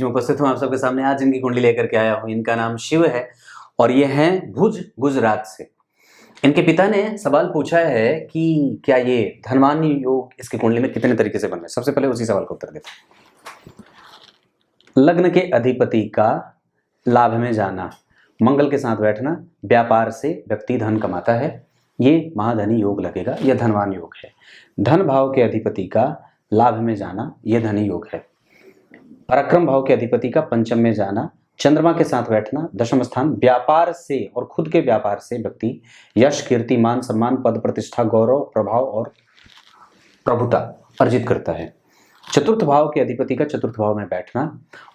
में उपस्थित हूँ आप सबके सामने। आज इनकी कुंडली लेकर के आया हूँ। इनका नाम शिव है और ये हैं भुज, गुजरात से। इनके पिता ने सवाल पूछा है कि क्या ये धनवान योग इसकी कुंडली में कितने तरीके से बन रहे हैं। सबसे पहले उसी सवाल का उत्तर देते हैं। लग्न के अधिपति का लाभ में जाना, मंगल के साथ बैठना, व्यापार से व्यक्ति धन कमाता है, ये महाधनी योग लगेगा, यह धनवान योग है। धन भाव के अधिपति का लाभ में जाना, यह धनी योग है। पराक्रम भाव के अधिपति का पंचम में जाना, चंद्रमा के साथ बैठना, दशम स्थान, व्यापार से और खुद के व्यापार से व्यक्ति यश, कीर्ति, मान, सम्मान, पद, प्रतिष्ठा, गौरव, प्रभाव और प्रभुता अर्जित करता है। चतुर्थ भाव के अधिपति का चतुर्थ भाव में बैठना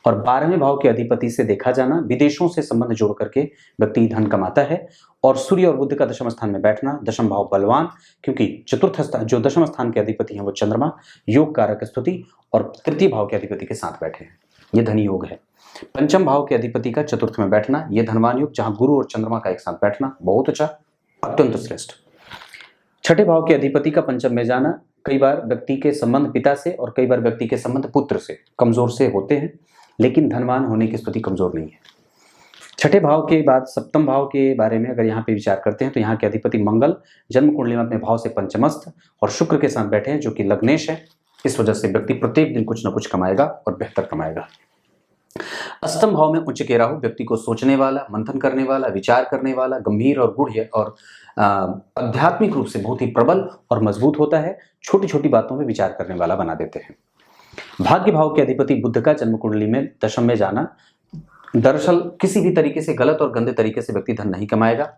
और 12वें भाव के अधिपति से देखा जाना, विदेशों से संबंध जोड़ करके व्यक्ति धन कमाता है। और सूर्य और बुध का दशम स्थान में बैठना, दशम भाव बलवान, क्योंकि चतुर्थ स्थान जो दशम स्थान के अधिपति हैं वो चंद्रमा, योग कारक स्तुति, और तृतीय भाव के अधिपति के साथ बैठे हैं, ये धनी योग है। पंचम भाव के अधिपति का चतुर्थ में बैठना, यह धनवान योग, जहां गुरु और चंद्रमा का एक साथ बैठना बहुत अच्छा, अत्यंत श्रेष्ठ। छठे भाव के अधिपति का पंचम में जाना, कई बार व्यक्ति के संबंध पिता से और कई बार व्यक्ति के संबंध पुत्र से कमजोर से होते हैं, लेकिन धनवान होने की स्थिति कमजोर नहीं है। छठे भाव के बाद सप्तम भाव के बारे में अगर यहाँ पे विचार करते हैं तो यहाँ के अधिपति मंगल जन्म कुंडली में अपने भाव से पंचमस्थ और शुक्र के साथ बैठे हैं, जो कि लग्नेश है। इस वजह से व्यक्ति प्रत्येक दिन कुछ ना कुछ कमाएगा और बेहतर कमाएगा। अष्टम भाव में उच्च के राहु व्यक्ति को सोचने वाला, मंथन करने वाला, विचार करने वाला, गंभीर और गूढ़ और आध्यात्मिक रूप से बहुत ही प्रबल और मजबूत होता है। छोटी छोटी बातों में विचार करने वाला बना देते हैं। भाग्य भाव के अधिपति बुध का जन्म कुंडली में दशम में जाना, दरअसल किसी भी तरीके से गलत और गंदे तरीके से व्यक्ति धन नहीं कमाएगा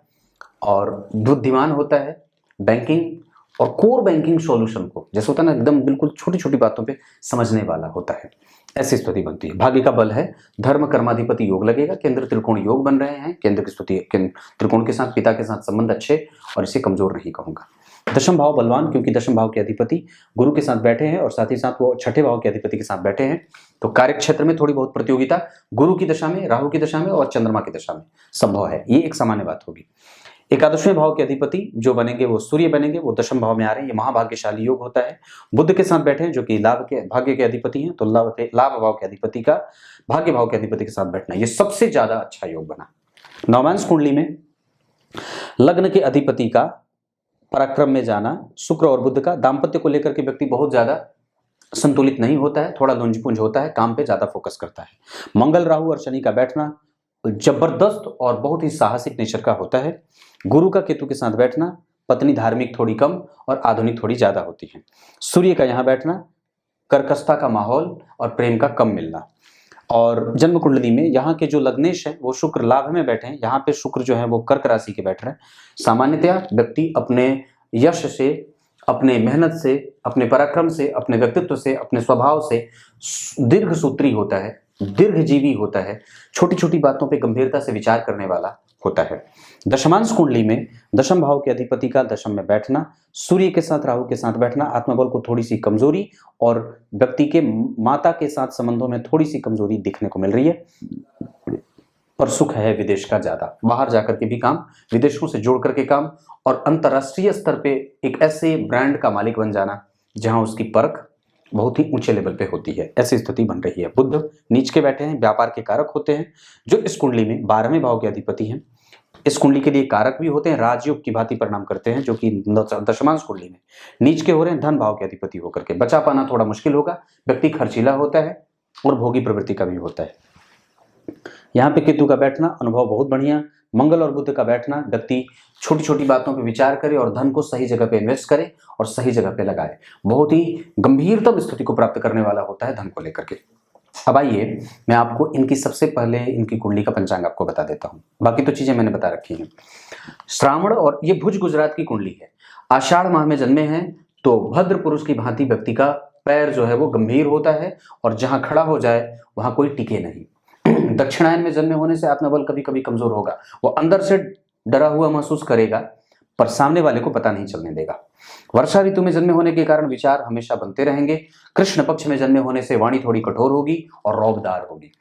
और बुद्धिमान होता है। बैंकिंग और कोर बैंकिंग सॉल्यूशन को, जैसे होता है ना, एकदम बिल्कुल छोटी छोटी बातों पे समझने वाला होता है, ऐसी स्थिति बनती है। भाग्य का बल है, धर्म कर्माधिपति योग लगेगा, केंद्र त्रिकोण योग बन रहे हैं। केंद्र की स्थिति त्रिकोण के साथ, पिता के साथ संबंध अच्छे, और इसे कमजोर नहीं कहूंगा। दशम भाव बलवान, क्योंकि दशम भाव के अधिपति गुरु के साथ बैठे हैं और साथ ही साथ वो छठे भाव के अधिपति के साथ बैठे हैं, तो कार्य क्षेत्र में थोड़ी बहुत प्रतियोगिता गुरु की दशा में, राहु की दशा में और चंद्रमा की दशा में संभव है, ये एक सामान्य बात होगी। एकादशवें भाव के अधिपति जो बनेंगे वो सूर्य बनेंगे, वो दशम भाव में आ रहे हैं, ये महाभाग्यशाली योग होता है। बुध के साथ बैठे हैं जो कि लाभ के भाग्य के अधिपति हैं, तो लाभ भाव के अधिपति का भाग्य भाव के अधिपति के साथ बैठना, ये सबसे ज्यादा अच्छा योग बना। नवमांश कुंडली में लग्न के अधिपति का पराक्रम में जाना, शुक्र और बुध का, दाम्पत्य को लेकर के व्यक्ति बहुत ज्यादा संतुलित नहीं होता है, थोड़ा लुंज-पुंज होता है, काम पे ज्यादा फोकस करता है। मंगल, राहु और शनि का बैठना जबरदस्त और बहुत ही साहसिक नेचर का होता है। गुरु का केतु के साथ बैठना, पत्नी धार्मिक थोड़ी कम और आधुनिक थोड़ी ज्यादा होती है। सूर्य का यहाँ बैठना, कर्कशता का माहौल और प्रेम का कम मिलना। और जन्म कुंडली में यहाँ के जो लग्नेश है वो शुक्र लाभ में बैठे हैं, यहाँ पे शुक्र जो है वो कर्क राशि के बैठ रहे हैं। सामान्यतया व्यक्ति अपने यश से, अपने मेहनत से, अपने पराक्रम से, अपने व्यक्तित्व से, अपने स्वभाव से दीर्घ सूत्री होता है, दीर्घजीवी होता है, छोटी छोटी बातों पे गंभीरता से विचार करने वाला होता है। दशमांश कुंडली में दशम भाव के अधिपति का दशम में बैठना, सूर्य के साथ राहु के साथ बैठना, आत्मबल को थोड़ी सी कमजोरी और व्यक्ति के माता के साथ संबंधों में थोड़ी सी कमजोरी दिखने को मिल रही है। पर सुख है विदेश का ज्यादा, बाहर जाकर के भी काम, विदेशों से जोड़ करके काम और अंतरराष्ट्रीय स्तर पे एक ऐसे ब्रांड का मालिक बन जाना जहां उसकी परख बहुत ही ऊंचे लेवल पे होती है, ऐसी स्थिति बन रही है। बुध नीच के बैठे हैं, व्यापार के कारक होते हैं, जो इस कुंडली में 12वें भाव के अधिपति हैं। इस कुंडली के लिए कारक भी होते हैं, राजयोग की भांति परिणाम करते हैं, जो कि दशमांश कुंडली में नीच के हो रहे हैं, धन भाव के अधिपति होकर के। बचा पाना थोड़ा मुश्किल होगा, व्यक्ति खर्चीला होता है और भोगी प्रवृत्ति का भी होता है। यहाँ पे केतु का बैठना अनुभव बहुत बढ़िया, मंगल और बुध का बैठना व्यक्ति छोटी छोटी बातों पे विचार करे और धन को सही जगह पे इन्वेस्ट करे और सही जगह पे लगाए, बहुत ही गंभीरतम स्थिति को प्राप्त करने वाला होता है धन को लेकर के। अब आइए मैं आपको इनकी सबसे पहले इनकी कुंडली का पंचांग आपको बता देता हूँ, बाकी तो चीजें मैंने बता रखी हैं। श्रावण, और ये भुज गुजरात की कुंडली है, आषाढ़ माह में जन्मे हैं, तो भद्र पुरुष की भांति व्यक्ति का पैर जो है वो गंभीर होता है और जहां खड़ा हो जाए वहां कोई टिके नहीं। दक्षिणायन में जन्मे होने से आत्मबल कभी कभी कमजोर होगा, वो अंदर से डरा हुआ महसूस करेगा पर सामने वाले को पता नहीं चलने देगा। वर्षा ऋतु में जन्मे होने के कारण विचार हमेशा बनते रहेंगे। कृष्ण पक्ष में जन्मे होने से वाणी थोड़ी कठोर होगी और रौबदार होगी।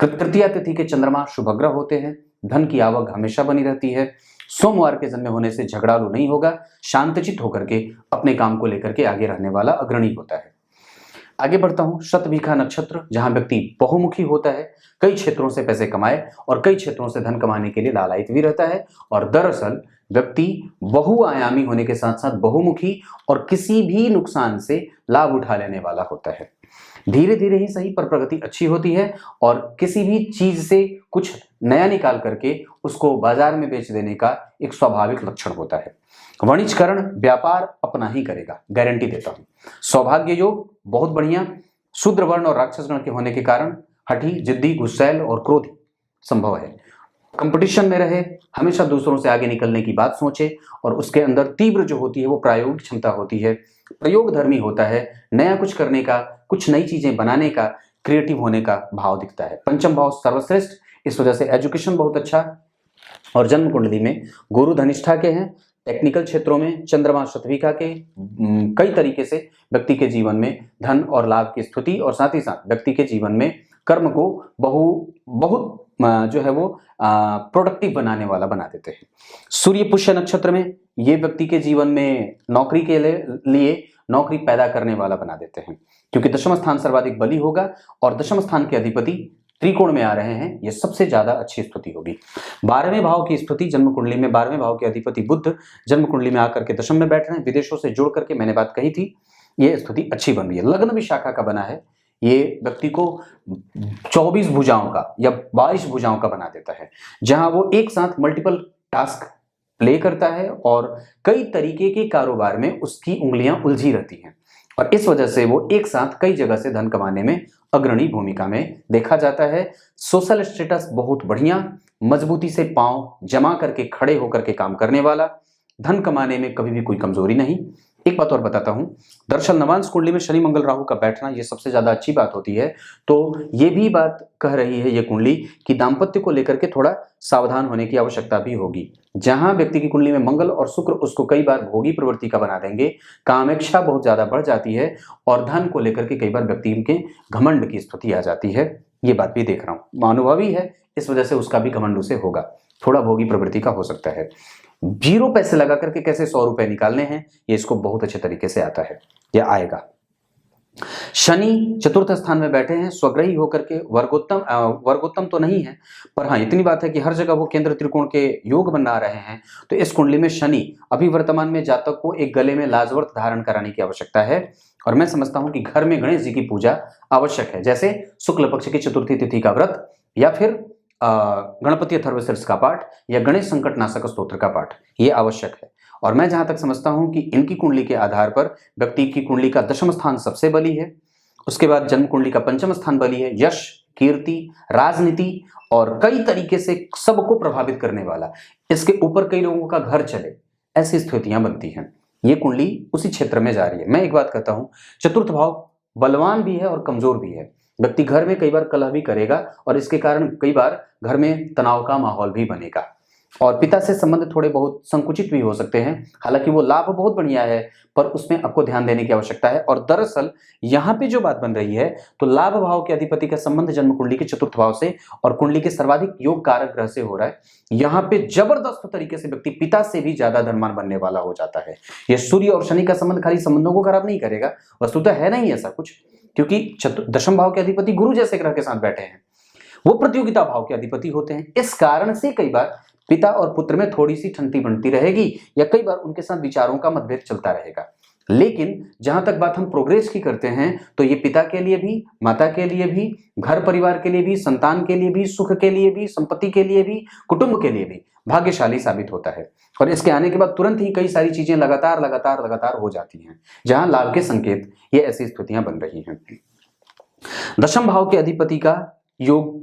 तृतीया तिथि के चंद्रमा शुभग्रह होते हैं, धन की आवक हमेशा बनी रहती है। सोमवार के जन्मे होने से झगड़ालू नहीं होगा, शांतचित्त होकर के अपने काम को लेकर के आगे रहने वाला अग्रणी होता है। आगे बढ़ता हूं, शतभिखा नक्षत्र, जहां व्यक्ति बहुमुखी होता है, कई क्षेत्रों से पैसे कमाए और कई क्षेत्रों से धन कमाने के लिए लालायित भी रहता है। और दरअसल व्यक्ति बहुआयामी होने के साथ साथ बहुमुखी और किसी भी नुकसान से लाभ उठा लेने वाला होता है। धीरे धीरे ही सही पर प्रगति अच्छी होती है और किसी भी चीज से कुछ नया निकाल करके उसको बाजार में बेच देने का एक स्वाभाविक लक्षण होता है। वाणिज्यकरण व्यापार अपना ही करेगा, गारंटी देता हूं। सौभाग्य योग बहुत बढ़िया, शूद्र वर्ण और राक्षस गण के होने के कारण हठी, जिद्दी, गुस्सैल और क्रोधी संभव है। कंपटीशन में रहे, हमेशा दूसरों से आगे निकलने की बात सोचे और उसके अंदर तीव्र जो होती है वो प्रायोगिक क्षमता होती है, प्रयोग धर्मी होता है, नया कुछ करने का, कुछ नई चीजें बनाने का, क्रिएटिव होने का भाव दिखता है। पंचम भाव सर्वश्रेष्ठ, इस वजह से एजुकेशन बहुत अच्छा। और जन्म कुंडली में गुरु धनिष्ठा के हैं, टेक्निकल क्षेत्रों में चंद्रमा शतभिखा के, कई तरीके से व्यक्ति के जीवन में धन और लाभ की स्थिति और साथ ही साथ व्यक्ति के जीवन में कर्म को बहुत जो है वो प्रोडक्टिव बनाने वाला बना देते हैं। सूर्य पुष्य नक्षत्र में ये व्यक्ति के जीवन में नौकरी के लिए नौकरी पैदा करने वाला बना देते हैं, क्योंकि दशम स्थान सर्वाधिक बली होगा और दशम स्थान के अधिपति त्रिकोण में आ रहे हैं, ये सबसे ज्यादा अच्छी स्थिति होगी। 12वें भाव की स्थिति जन्म कुंडली में, 12वें भाव के अधिपति बुध जन्म कुंडली में आकर के दशम में बैठ रहे हैं, विदेशों से जोड़ करके मैंने बात कही थी, ये स्थिति अच्छी बन रही है। लग्न भी शाखा का बना है, ये व्यक्ति को 24 भुजाओं का या 22 भुजाओं का बना देता है, जहां वो एक साथ मल्टीपल टास्क प्ले करता है और कई तरीके के कारोबार में उसकी उंगलियां उलझी रहती हैं और इस वजह से वो एक साथ कई जगह से धन कमाने में अग्रणी भूमिका में देखा जाता है। सोशल स्टेटस बहुत बढ़िया, मजबूती से पांव जमा करके खड़े होकर के काम करने वाला, धन कमाने में कभी भी कोई कमजोरी नहीं। एक बात और बताता हूं, दरअसल नवांश कुंडली में शनि मंगल राहु का बैठना ये सबसे ज्यादा अच्छी बात होती है। तो ये भी बात कह रही है ये कुंडली कि दाम्पत्य को लेकर के थोड़ा सावधान होने की आवश्यकता भी होगी। जहां व्यक्ति की कुंडली में मंगल और शुक्र उसको कई बार भोगी प्रवृत्ति का बना देंगे, कामेक्षा बहुत ज्यादा बढ़ जाती है और धन को लेकर के कई बार व्यक्ति के घमंड की स्थिति आ जाती है। ये बात भी देख रहा हूं, अनुभवी है, इस वजह से उसका भी घमंड उसे होगा, थोड़ा भोगी प्रवृत्ति का हो सकता है। 0 पैसे लगा करके कैसे 100 रुपए निकालने हैं, ये इसको बहुत अच्छे तरीके से आता है, यह आएगा। शनि चतुर्थ स्थान में बैठे हैं, स्वग्रही होकर के, वर्गोत्तम तो नहीं है, पर हाँ इतनी बात है कि हर जगह वो केंद्र त्रिकोण के योग बना रहे हैं। तो इस कुंडली में शनि अभी वर्तमान में जातक को एक गले में लाजवर्त धारण कराने की आवश्यकता है और मैं समझता हूं कि घर में गणेश जी की पूजा आवश्यक है, जैसे शुक्ल पक्ष की चतुर्थी तिथि का व्रत या फिर गणपति अथर्वशीर्ष का पाठ या गणेश संकट नाशक स्तोत्र का पाठ, ये आवश्यक है। और मैं जहां तक समझता हूं कि इनकी कुंडली के आधार पर व्यक्ति की कुंडली का दशम स्थान सबसे बली है, उसके बाद जन्म कुंडली का पंचम स्थान बली है, यश, कीर्ति, राजनीति और कई तरीके से सबको प्रभावित करने वाला, इसके ऊपर कई लोगों का घर चले, ऐसी स्थितियां बनती हैं। ये कुंडली उसी क्षेत्र में जा रही है। मैं एक बात कहता हूं, चतुर्थ भाव बलवान भी है और कमजोर भी है। व्यक्ति घर में कई बार कलह भी करेगा और इसके कारण कई बार घर में तनाव का माहौल भी बनेगा और पिता से संबंध थोड़े बहुत संकुचित भी हो सकते हैं। हालांकि वो लाभ बहुत बढ़िया है, पर उसमें आपको ध्यान देने की आवश्यकता है। और दरअसल यहाँ पे जो बात बन रही है, तो लाभ भाव के अधिपति का संबंध जन्म कुंडली के चतुर्थ भाव से और कुंडली के सर्वाधिक योग कारक ग्रह से हो रहा है। यहाँ पे जबरदस्त तरीके से व्यक्ति पिता से भी ज्यादा धनवान बनने वाला हो जाता है। यह सूर्य और शनि का संबंध खाली संबंधों को खराब नहीं करेगा, वस्तुतः है नहीं ऐसा कुछ, क्योंकि दशम भाव के अधिपति गुरु जैसे ग्रह के साथ बैठे हैं, वो प्रतियोगिता भाव के अधिपति होते हैं। इस कारण से कई बार पिता और पुत्र में थोड़ी सी ठंडी बनती रहेगी या कई बार उनके साथ विचारों का मतभेद चलता रहेगा। लेकिन जहां तक बात हम प्रोग्रेस की करते हैं, तो ये पिता के लिए भी, माता के लिए भी, घर परिवार के लिए भी, संतान के लिए भी, सुख के लिए भी, संपत्ति के लिए भी, कुटुंब के लिए भी भाग्यशाली साबित होता है। और इसके आने के बाद तुरंत ही कई सारी चीजें लगातार हो जाती हैं, जहां लाभ के संकेत, ये ऐसी स्थितियां बन रही हैं। दशम भाव के अधिपति का योग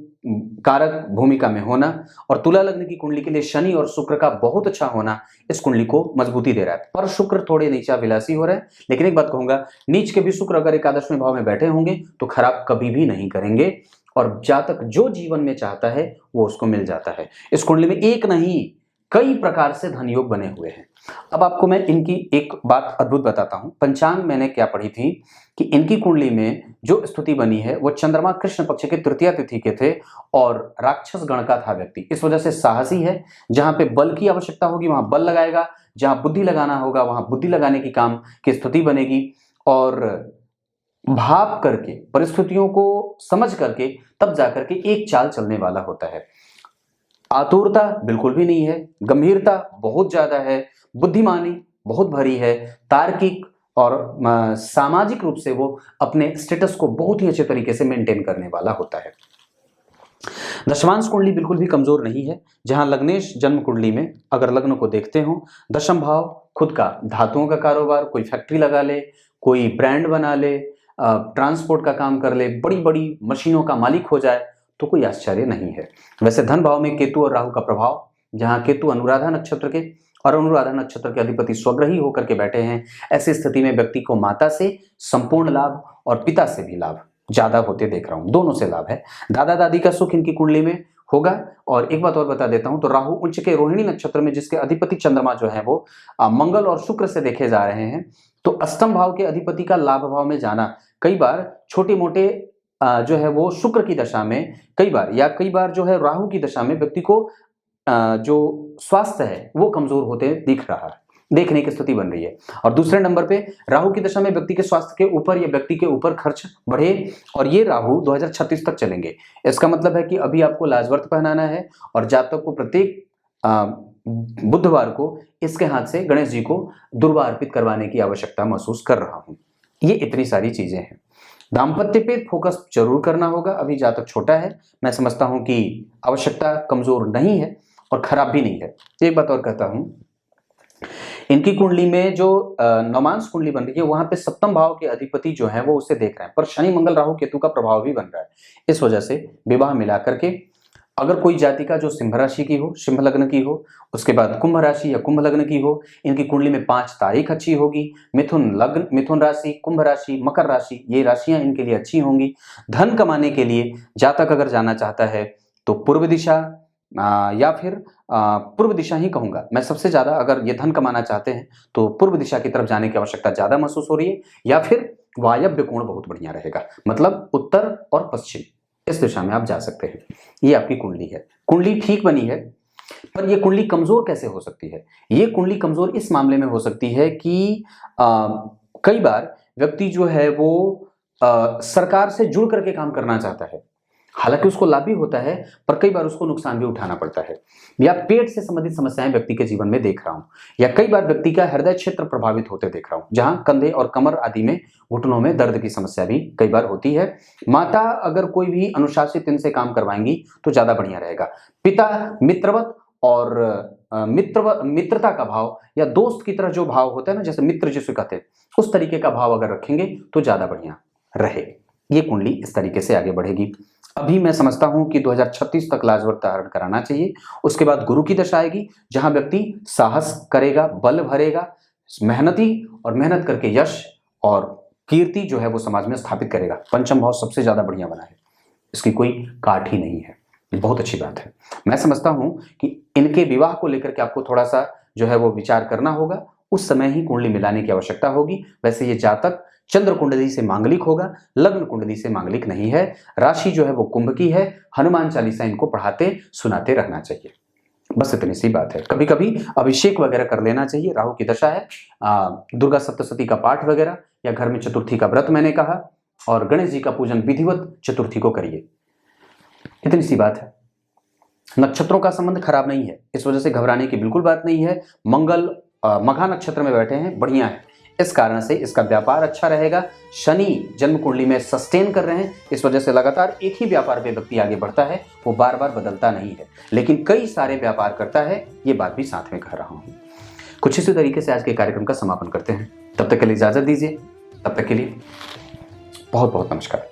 कारक भूमिका में होना और तुला लग्न की कुंडली के लिए शनि और शुक्र का बहुत अच्छा होना इस कुंडली को मजबूती दे रहा है। पर शुक्र थोड़े नीचा विलासी हो रहे हैं, लेकिन एक बात कहूंगा, नीच के भी शुक्र अगर एकादशवें भाव में बैठे होंगे तो खराब कभी भी नहीं करेंगे और जातक जो जीवन में चाहता है वो उसको मिल जाता है। इस कुंडली में एक नहीं कई प्रकार से धन योग बने हुए हैं। अब आपको मैं इनकी एक बात अद्भुत बताता हूं। पंचांग मैंने क्या पढ़ी थी कि इनकी कुंडली में जो स्थिति बनी है वो चंद्रमा कृष्ण पक्ष के तृतीया तिथि के थे और राक्षस गण का था व्यक्ति, इस वजह से साहसी है। जहां पे बल की आवश्यकता होगी वहां बल लगाएगा, जहां बुद्धि लगाना होगा वहां बुद्धि लगाने की काम की स्थिति बनेगी और भाप करके, परिस्थितियों को समझ करके तब जाकर के एक चाल चलने वाला होता है। आतुरता बिल्कुल भी नहीं है, गंभीरता बहुत ज्यादा है, बुद्धिमानी बहुत भरी है, तार्किक और सामाजिक रूप से वो अपने स्टेटस को बहुत ही अच्छे तरीके से मेंटेन करने वाला होता है। दशमांश कुंडली बिल्कुल भी कमजोर नहीं है। जहां लग्नेश जन्म कुंडली में अगर लग्न को देखते हो, दशम भाव खुद का धातुओं का कारोबार, कोई फैक्ट्री लगा ले, कोई ब्रांड बना ले, ट्रांसपोर्ट का काम कर ले, बड़ी बड़ी मशीनों का मालिक हो जाए, तो कोई आश्चर्य नहीं है। वैसे धन भाव में केतु और राहु का प्रभाव, जहां केतु अनुराधा नक्षत्र के और अनुराधा नक्षत्र के अधिपति स्वग्रही होकर के बैठे हैं, ऐसी स्थिति में व्यक्ति को माता से संपूर्ण लाभ और पिता से भी लाभ ज्यादा होते देख रहा हूं, दोनों से लाभ है। दादा दादी का सुख इनकी कुंडली में होगा। और एक बात और बता देता हूं, तो राहु उच्च के रोहिणी नक्षत्र में, जिसके अधिपति चंद्रमा जो है वो मंगल और शुक्र से देखे जा रहे हैं, तो अष्टम भाव के अधिपति का लाभ भाव में जाना कई बार छोटे मोटे जो है वो शुक्र की दशा में कई बार जो है राहु की दशा में व्यक्ति को जो स्वास्थ्य है वो कमजोर होते दिख रहा है, देखने की स्थिति बन रही है। और दूसरे नंबर पे राहु की दशा में व्यक्ति के स्वास्थ्य के ऊपर या व्यक्ति के ऊपर खर्च बढ़े, और ये राहु 2036 तक चलेंगे। इसका मतलब है कि अभी आपको लाजवर्त पहनाना है और जातक को प्रत्येक बुधवार को इसके हाथ से गणेश जी को दुर्वा अर्पित करवाने की आवश्यकता महसूस कर रहा हूं। ये इतनी सारी चीजें हैं। दाम्पत्य पे फोकस जरूर करना होगा। अभी जातक छोटा है, मैं समझता हूं कि आवश्यकता कमजोर नहीं है और खराब भी नहीं है। एक बात और कहता हूं, इनकी कुंडली में जो नवमांश कुंडली बन रही है, वहां पे सप्तम भाव के अधिपति जो है वो उसे देख रहे हैं, पर शनि मंगल राहु केतु का प्रभाव भी बन रहा है। इस वजह से विवाह मिला करके अगर कोई जातिका जो सिंह राशि की हो, सिंह लग्न की हो, उसके बाद कुंभ राशि या कुंभ लग्न की हो, इनकी कुंडली में 5 तारीख अच्छी होगी। मिथुन लग्न, मिथुन राशि, कुंभ राशि, मकर राशि, ये राशियां इनके लिए अच्छी होंगी। धन कमाने के लिए जातक अगर जाना चाहता है तो पूर्व दिशा या फिर पूर्व दिशा ही कहूंगा मैं सबसे ज्यादा। अगर ये धन कमाना चाहते हैं तो पूर्व दिशा की तरफ जाने की आवश्यकता ज्यादा महसूस हो रही है, या फिर वायव्य कोण बहुत बढ़िया रहेगा, मतलब उत्तर और पश्चिम, इस दिशा में आप जा सकते हैं। ये आपकी कुंडली है। कुंडली ठीक बनी है, पर यह कुंडली कमजोर कैसे हो सकती है? ये कुंडली कमजोर इस मामले में हो सकती है कि कई बार व्यक्ति जो है वो सरकार से जुड़ करके काम करना चाहता है, हालांकि उसको लाभ भी होता है, पर कई बार उसको नुकसान भी उठाना पड़ता है। या पेट से संबंधित समस्याएं व्यक्ति के जीवन में देख रहा हूं, या कई बार व्यक्ति का हृदय क्षेत्र प्रभावित होते देख रहा हूं, जहां कंधे और कमर आदि में घुटनों में दर्द की समस्या भी कई बार होती है। माता अगर कोई भी अनुशासित इनसे काम करवाएंगी तो ज्यादा बढ़िया रहेगा। पिता मित्रवत और मित्रता का भाव या दोस्त की तरह जो भाव होता है ना, जैसे मित्र जिसे कहते हैं, उस तरीके का भाव अगर रखेंगे तो ज्यादा बढ़िया रहे। ये कुंडली इस तरीके से आगे बढ़ेगी। अभी मैं समझता हूं कि 2036 तक लाजवर्त धारण कराना चाहिए। उसके बाद गुरु की दशा आएगी, जहां व्यक्ति साहस करेगा, बल भरेगा, मेहनती और मेहनत करके यश और कीर्ति जो है वो समाज में स्थापित करेगा। पंचम भाव सबसे ज्यादा बढ़िया बना है, इसकी कोई काट ही नहीं है, ये बहुत अच्छी बात है। मैं समझता हूं कि इनके विवाह को लेकर के आपको थोड़ा सा जो है वो विचार करना होगा, उस समय ही कुंडली मिलाने की आवश्यकता होगी। वैसे ये जातक चंद्र कुंडली से मांगलिक होगा, लग्न कुंडली से मांगलिक नहीं है। राशि जो है वो कुंभ की है। हनुमान चालीसा इनको पढ़ाते सुनाते रहना चाहिए, बस इतनी सी बात है। कभी कभी अभिषेक वगैरह कर लेना चाहिए, राहु की दशा है। दुर्गा सप्तशती का पाठ वगैरह, या घर में चतुर्थी का व्रत मैंने कहा, और गणेश जी का पूजन विधिवत चतुर्थी को करिए, इतनी सी बात है। नक्षत्रों का संबंध खराब नहीं है, इस वजह से घबराने की बिल्कुल बात नहीं है। मंगल मघा नक्षत्र में बैठे हैं, बढ़िया है, इस कारण से इसका व्यापार अच्छा रहेगा। शनि जन्म कुंडली में सस्टेन कर रहे हैं, इस वजह से लगातार एक ही व्यापार पे व्यक्ति आगे बढ़ता है, वो बार बार बदलता नहीं है, लेकिन कई सारे व्यापार करता है। ये बात भी साथ में कह रहा हूं। कुछ इसी तरीके से आज के कार्यक्रम का समापन करते हैं। तब तक के लिए इजाजत दीजिए, तब तक के लिए बहुत बहुत नमस्कार।